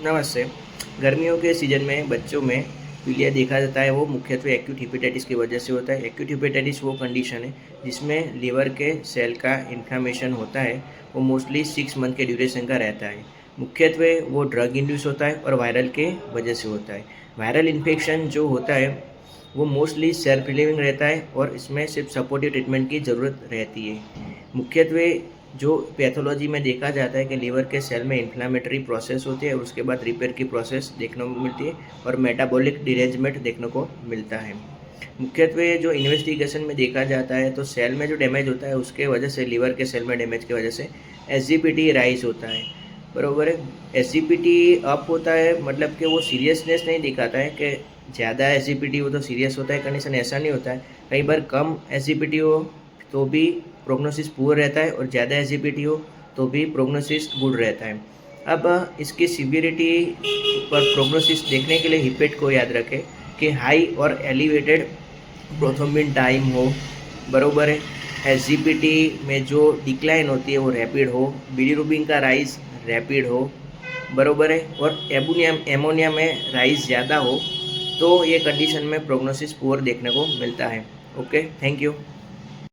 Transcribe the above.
नमस्ते। गर्मियों के सीज़न में बच्चों में पीलिया देखा जाता है, वो मुख्यत्वे एक्यूट हेपेटाइटिस की वजह से होता है। एक्यूट हेपेटाइटिस वो कंडीशन है जिसमें लीवर के सेल का इन्फ्लेमेशन होता है। वो मोस्टली 6 मंथ के ड्यूरेशन का रहता है। मुख्यत्वे वो ड्रग इंड्यूस होता है और वायरल के वजह से होता है। वायरल इन्फेक्शन जो होता है वो मोस्टली सेल्फ रिलीविंग रहता है और इसमें सिर्फ सपोर्टिव ट्रीटमेंट की ज़रूरत रहती है। मुख्यत्वे जो पैथोलॉजी में देखा जाता है कि लीवर के सेल में इन्फ्लामेटरी प्रोसेस होती है और उसके बाद रिपेयर की प्रोसेस देखने को मिलती है और मेटाबॉलिक डिरेंजमेंट देखने को मिलता है। मुख्यत्वे जो इन्वेस्टिगेशन में देखा जाता है तो सेल में जो डैमेज होता है उसके वजह से, लीवर के सेल में डैमेज की वजह से एसजीपीटी राइज होता है। बरोबर है। एसजीपीटी अप होता है मतलब कि वो सीरियसनेस नहीं दिखाता है कि ज़्यादा एसजीपीटी हो तो सीरियस होता है कंडीशन, ऐसा नहीं होता है। कई बार कम एसजीपीटी हो तो भी प्रोग्नोसिस पुअर रहता है और ज़्यादा एसजीपीटी हो तो भी प्रोग्नोसिस गुड रहता है। अब इसकी सीवियरिटी पर प्रोग्नोसिस देखने के लिए हिपेट को याद रखें कि हाई और एलिवेटेड प्रोथ्रोम्बिन टाइम हो, बरोबर है। एसजीपीटी में जो डिक्लाइन होती है वो रैपिड हो, बिलीरुबिन का राइज रैपिड हो, बरोबर है, और एमोनिया में राइज ज़्यादा हो तो ये कंडीशन में प्रोग्नोसिस पुअर देखने को मिलता है। Okay, thank you.